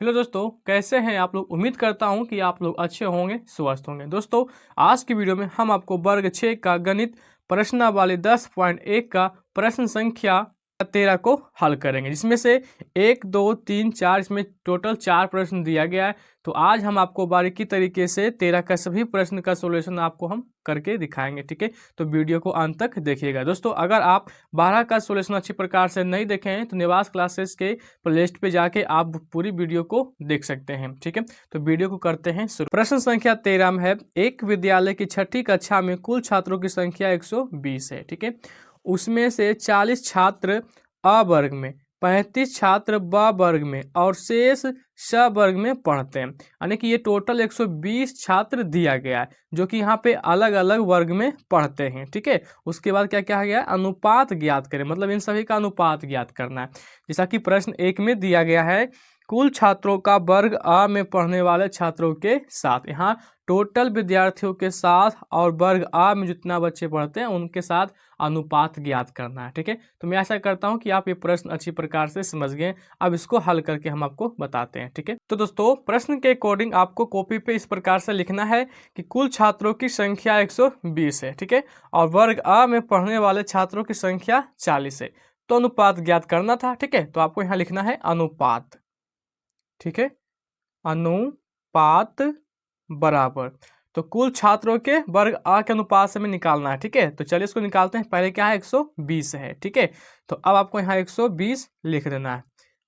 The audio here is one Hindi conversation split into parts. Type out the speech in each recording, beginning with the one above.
हेलो दोस्तों, कैसे हैं आप लोग। उम्मीद करता हूं कि आप लोग अच्छे होंगे, स्वस्थ होंगे। दोस्तों, आज की वीडियो में हम आपको वर्ग 6 का गणित प्रश्नावली 10.1 का प्रश्न संख्या 13 को हल करेंगे, जिसमें से 1, 2, 3, 4 इसमें टोटल 4 प्रश्न दिया गया है। तो आज हम आपको बारीकी तरीके से 13 का सभी प्रश्न का सोल्यूशन आपको हम करके दिखाएंगे। ठीक है, तो वीडियो को अंत तक देखिएगा। दोस्तों, अगर आप 12 का सोल्यूशन अच्छी प्रकार से नहीं देखे हैं तो निवास क्लासेस के प्लेलिस्ट पे जाके आप पूरी वीडियो को देख सकते हैं। ठीक है, तो वीडियो को करते हैं शुरू। प्रश्न संख्या 13 में है, एक विद्यालय की छठी कक्षा में कुल छात्रों की संख्या 120 है। ठीक है, उसमें से 40 छात्र अ वर्ग में, 35 छात्र ब वर्ग में और शेष स वर्ग में पढ़ते हैं। यानी कि ये टोटल 120 छात्र दिया गया है, जो कि यहाँ पे अलग अलग वर्ग में पढ़ते हैं। ठीक है, उसके बाद क्या क्या गया, अनुपात ज्ञात करें, मतलब इन सभी का अनुपात ज्ञात करना है। जैसा कि प्रश्न 1 में दिया गया है, कुल छात्रों का वर्ग अ में पढ़ने वाले छात्रों के साथ, यहाँ टोटल विद्यार्थियों के साथ और वर्ग अ में जितना बच्चे पढ़ते हैं उनके साथ अनुपात ज्ञात करना है। ठीक है, तो मैं आशा करता हूं कि आप ये प्रश्न अच्छी प्रकार से समझ गए। अब इसको हल करके हम आपको बताते हैं। ठीक है, तो दोस्तों, प्रश्न के अकॉर्डिंग आपको कॉपी पे इस प्रकार से लिखना है कि कुल छात्रों की संख्या 120 है। ठीक है, और वर्ग अ में पढ़ने वाले छात्रों की संख्या 40 है, तो अनुपात ज्ञात करना था। ठीक है, तो आपको यहाँ लिखना है अनुपात। ठीक है, अनुपात बराबर, तो कुल छात्रों के वर्ग आ के अनुपात से हमें निकालना है। ठीक है, तो चलिए इसको निकालते हैं। पहले क्या है, 120 है। ठीक है, तो अब आपको यहाँ 120 लिख देना है।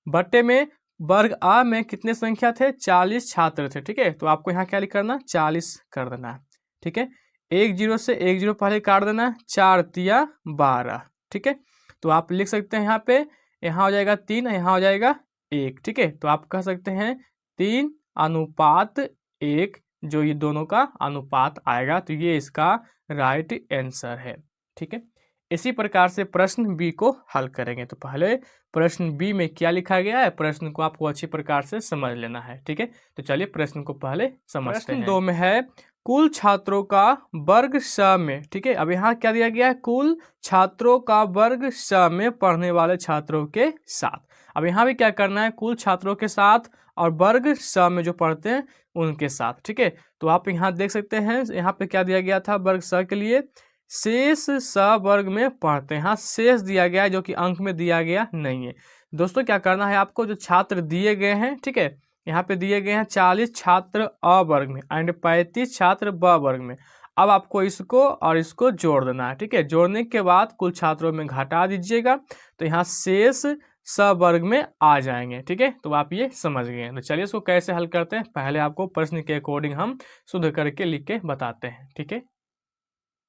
बट्टे में वर्ग आ में कितने संख्या थे, 40 छात्र थे। ठीक है, तो आपको यहाँ क्या लिख करना, 40 कर देना है। ठीक है, 1 0 से 1 0 पहले काट देना है, 4 तिया 12। ठीक है, तो आप लिख सकते हैं यहाँ पे, यहाँ हो जाएगा 3, यहाँ हो जाएगा 1। ठीक है, तो आप कह सकते हैं 3 अनुपात 1, जो ये दोनों का अनुपात आएगा, तो ये इसका राइट आंसर है। ठीक है, इसी प्रकार से प्रश्न बी को हल करेंगे। तो पहले प्रश्न बी में क्या लिखा गया है, प्रश्न को आपको अच्छी प्रकार से समझ लेना है। ठीक है, तो चलिए प्रश्न को पहले समझते हैं। प्रश्न 2 में है, कुल छात्रों का वर्ग स में, ठीक है, अब यहाँ क्या दिया गया है, कुल छात्रों का वर्ग स में पढ़ने वाले छात्रों के साथ। अब यहाँ भी क्या करना है, कुल छात्रों के साथ और वर्ग स में जो पढ़ते हैं उनके साथ। ठीक है, तो आप यहाँ देख सकते हैं, यहाँ पे क्या दिया गया था, वर्ग स के लिए शेष स वर्ग में पढ़ते हैं। यहाँ शेष दिया गया है, जो कि अंक में दिया गया नहीं है। दोस्तों, क्या करना है आपको, जो छात्र दिए गए हैं, ठीक है, यहाँ पे दिए गए हैं 40 छात्र अ वर्ग में एंड 35 छात्र ब वर्ग में। अब आपको इसको और इसको जोड़ देना है। ठीक है, जोड़ने के बाद कुल छात्रों में घटा दीजिएगा, तो यहाँ शेष स वर्ग में आ जाएंगे। ठीक है, तो आप ये समझ गए। तो चलिए इसको कैसे हल करते हैं, पहले आपको प्रश्न के अकॉर्डिंग हम शुद्ध करके लिख के बताते हैं। ठीक है,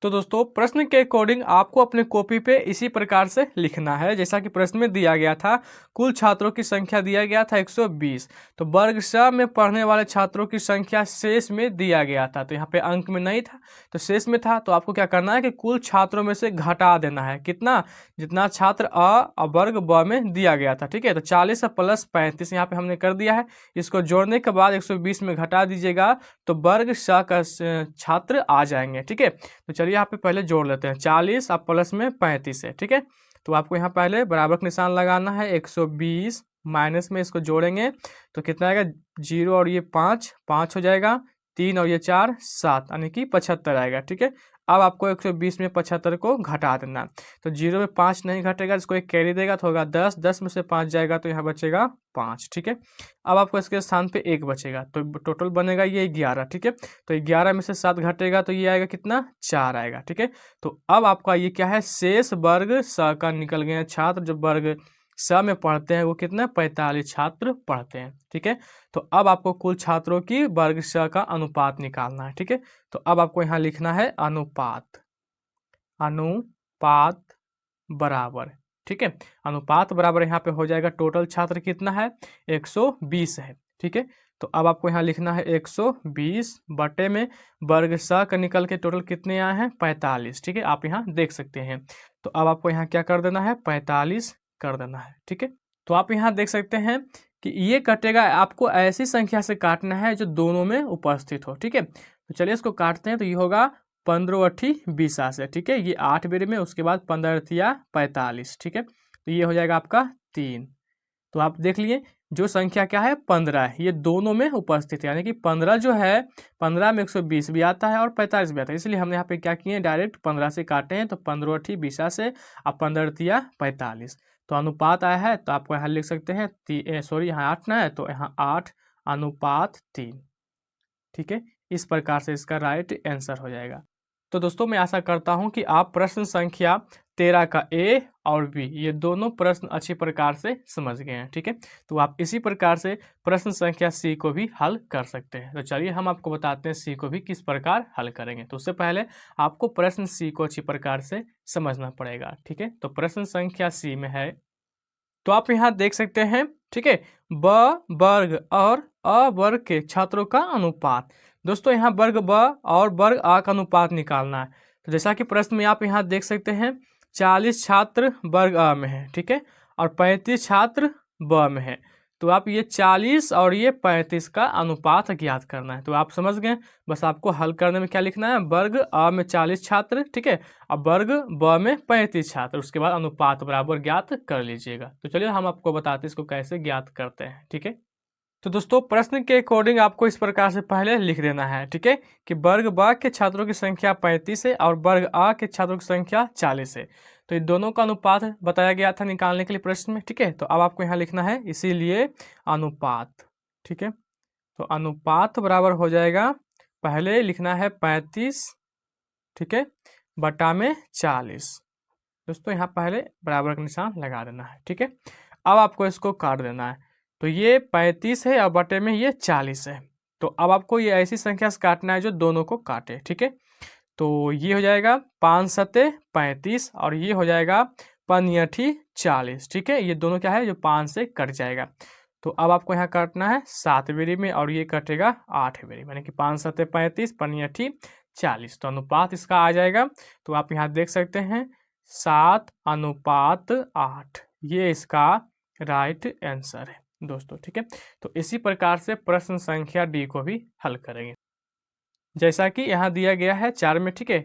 तो दोस्तों, प्रश्न के अकॉर्डिंग आपको अपने कॉपी पे इसी प्रकार से लिखना है, जैसा कि प्रश्न में दिया गया था। कुल छात्रों की संख्या दिया गया था 120, तो वर्ग स में पढ़ने वाले छात्रों की संख्या शेष में दिया गया था, तो यहाँ पे अंक में नहीं था तो शेष में था। तो आपको क्या करना है कि कुल छात्रों में से घटा देना है, कितना, जितना छात्र अ वर्ग ब में दिया गया था। ठीक है, तो 40 प्लस 35 यहाँ पे हमने कर दिया है। इसको जोड़ने के बाद 120 में घटा दीजिएगा, तो वर्ग स का छात्र आ जाएंगे। ठीक है, तो चलिए यहाँ पे पहले जोड़ लेते हैं, 40 अब प्लस में 35 है। ठीक है, तो आपको यहाँ पहले बराबर का निशान लगाना है, 120 माइनस में इसको जोड़ेंगे तो कितना आएगा, 0 और ये 5 5 हो जाएगा, 3 और ये 4 7, यानी कि 75 आएगा। ठीक है, अब आपको 120 में 75 को घटा देना, तो 0 में 5 नहीं घटेगा, इसको एक कैरी देगा तो होगा 10, 10 में से 5 जाएगा तो यहाँ बचेगा 5। ठीक है, अब आपको इसके स्थान पे 1 बचेगा, तो टोटल बनेगा ये 11। ठीक है, तो 11 में से 7 घटेगा तो ये आएगा कितना, 4 आएगा। ठीक है, तो अब आपका ये क्या है, शेष वर्ग स का निकल गए छात्र, जो वर्ग स में पढ़ते हैं वो कितना, 45 छात्र पढ़ते हैं। ठीक है, तो अब आपको कुल छात्रों की वर्ग स का अनुपात निकालना है। ठीक है, तो अब आपको यहाँ लिखना है अनुपात, अनुपात बराबर, ठीक है, अनुपात बराबर यहाँ पे हो जाएगा, टोटल छात्र कितना है, 120 है। ठीक है, तो अब आपको यहाँ लिखना है 120 बटे में वर्ग स का निकल के टोटल कितने आए हैं, 45। ठीक है, आप यहाँ देख सकते हैं। तो अब आपको यहाँ क्या कर देना है, 45 कर देना है। ठीक है, तो आप यहाँ देख सकते हैं कि ये कटेगा, आपको ऐसी संख्या से काटना है जो दोनों में उपस्थित हो। ठीक है, तो चलिए इसको काटते हैं, तो ये होगा 15 8 20 से। ठीक है, ये 8 बेर में, उसके बाद 15 या 45। ठीक है, तो ये हो जाएगा आपका 3। तो आप देख लिए जो संख्या क्या है 15 है, ये दोनों में उपस्थित है, यानी कि 15 जो है 15 में 120 भी आता है और 45 भी आता है, इसलिए हमने यहाँ पे क्या किए डायरेक्ट 15 से काटे हैं, तो 15 ठी 20 से अब 15 तिया 45, तो अनुपात आया है, तो आपको यहाँ लिख सकते हैं यहाँ 8 ना है, तो यहाँ 8 अनुपात 3। ठीक है, इस प्रकार से इसका राइट आंसर हो जाएगा। तो दोस्तों मैं आशा करता हूं कि आप प्रश्न संख्या 13 का ए और बी ये दोनों प्रश्न अच्छी प्रकार से समझ गए हैं। ठीक है, तो आप इसी प्रकार से प्रश्न संख्या सी को भी हल कर सकते हैं। तो चलिए हम आपको बताते हैं सी को भी किस प्रकार हल करेंगे। तो उससे पहले आपको प्रश्न सी को अच्छी प्रकार से समझना पड़ेगा। ठीक है, तो प्रश्न संख्या सी में है, तो आप यहाँ देख सकते हैं। ठीक है, ब वर्ग और अ वर्ग के छात्रों का अनुपात। दोस्तों यहाँ वर्ग ब और वर्ग आ का अनुपात निकालना है। तो जैसा कि प्रश्न में आप यहाँ देख सकते हैं 40 छात्र वर्ग अ में है, ठीक है, और 35 छात्र ब में है। तो आप ये 40 और ये 35 का अनुपात ज्ञात करना है। तो आप समझ गए, बस आपको हल करने में क्या लिखना है, वर्ग अ में 40 छात्र, ठीक है, अब वर्ग ब में 35 छात्र, उसके बाद अनुपात बराबर ज्ञात कर लीजिएगा। तो चलिए हम आपको बताते हैं इसको कैसे ज्ञात करते हैं। ठीक है, तो दोस्तों प्रश्न के अकॉर्डिंग आपको इस प्रकार से पहले लिख देना है। ठीक है, कि वर्ग ब के छात्रों की संख्या 35 है और वर्ग आ के छात्रों की संख्या 40 है। तो ये दोनों का अनुपात बताया गया था निकालने के लिए प्रश्न में। ठीक है, तो अब आपको यहाँ लिखना है इसीलिए अनुपात। ठीक है, तो अनुपात बराबर हो जाएगा, पहले लिखना है 35, ठीक है, बटा में 40। दोस्तों यहाँ पहले बराबर का निशान लगा देना है। ठीक है, अब आपको इसको काट देना है। तो ये 35 है और बटे में ये 40 है। तो अब आपको ये ऐसी संख्या से काटना है जो दोनों को काटे। ठीक है, तो ये हो जाएगा 5 सते 35 और ये हो जाएगा 5 40। ठीक है, ये दोनों क्या है जो 5 से कट जाएगा। तो अब आपको यहाँ काटना है 7 बेरी में और ये कटेगा 8 बेरी, यानी कि 5 सते 35 5 40। तो अनुपात इसका आ जाएगा। तो आप यहाँ देख सकते हैं 7 अनुपात 8, ये इसका राइट आंसर है दोस्तों। ठीक है, तो इसी प्रकार से प्रश्न संख्या डी को भी हल करेंगे, जैसा कि यहाँ दिया गया है 4 में। ठीक है,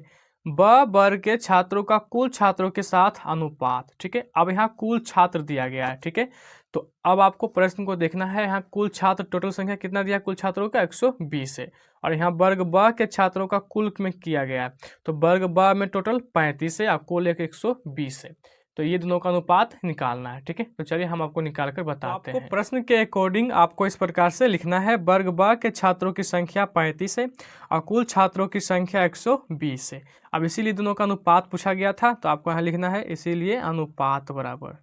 ब वर्ग के छात्रों का कुल छात्रों के साथ अनुपात। ठीक है, अब यहाँ कुल छात्र दिया गया है। ठीक है, तो अब आपको प्रश्न को देखना है, यहाँ कुल छात्र टोटल संख्या कितना दिया कुल छात्रों का 120 है, और यहाँ वर्ग ब के छात्रों का कुल में किया गया है। तो वर्ग ब में टोटल 35 है और कुल 120 है। तो ये दोनों का अनुपात निकालना है। ठीक है, तो चलिए हम आपको निकाल कर बताते हैं। प्रश्न के अकॉर्डिंग आपको इस प्रकार से लिखना है, वर्ग ब के छात्रों की संख्या 35 है और कुल छात्रों की संख्या 120 है। अब इसीलिए दोनों का अनुपात पूछा गया था, तो आपको यहाँ लिखना है इसीलिए अनुपात बराबर।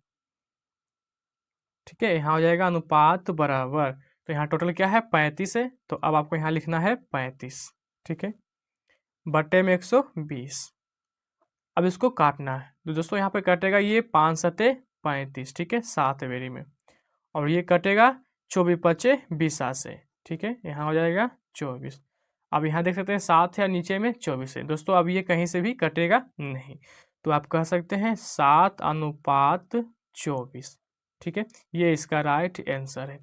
ठीक है, यहाँ हो जाएगा अनुपात बराबर, तो यहाँ टोटल क्या है 35 है, तो अब आपको यहाँ लिखना है 35, ठीक है, बटे में 120। अब इसको काटना है, तो दोस्तों यहाँ पे कटेगा ये 5 सते 35, ठीक है, 7 बेरी में, और ये कटेगा 24 पचे 20 से। ठीक है, यहाँ हो जाएगा 24। अब यहाँ देख सकते हैं 7 है और नीचे में 24 है। दोस्तों अब ये कहीं से भी कटेगा नहीं, तो आप कह सकते हैं 7 अनुपात 24। ठीक है, ये इसका राइट आंसर है।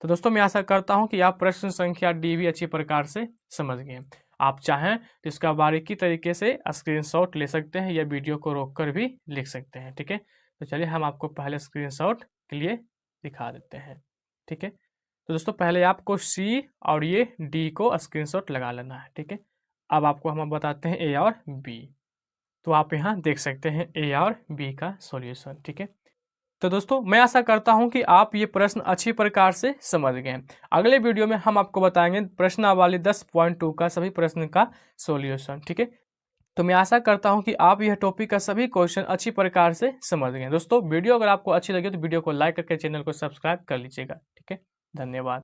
तो दोस्तों मैं आशा करता हूँ कि आप प्रश्न संख्या डी भी अच्छी प्रकार से समझ गए। आप चाहें तो इसका बारीकी तरीके से स्क्रीनशॉट ले सकते हैं या वीडियो को रोककर भी लिख सकते हैं। ठीक है, तो चलिए हम आपको पहले स्क्रीनशॉट के लिए दिखा देते हैं। ठीक है, तो दोस्तों पहले आपको सी और ये डी को स्क्रीनशॉट लगा लेना है। ठीक है, अब आपको हम बताते हैं ए और बी। तो आप यहाँ देख सकते हैं ए और बी का सॉल्यूशन। ठीक है, तो दोस्तों मैं आशा करता हूं कि आप ये प्रश्न अच्छी प्रकार से समझ गए हैं। अगले वीडियो में हम आपको बताएंगे प्रश्नावली 10.2 का सभी प्रश्न का सॉल्यूशन। ठीक है, तो मैं आशा करता हूं कि आप यह टॉपिक का सभी क्वेश्चन अच्छी प्रकार से समझ गए। दोस्तों वीडियो अगर आपको अच्छी लगी तो वीडियो को लाइक करके चैनल को सब्सक्राइब कर लीजिएगा। ठीक है, धन्यवाद।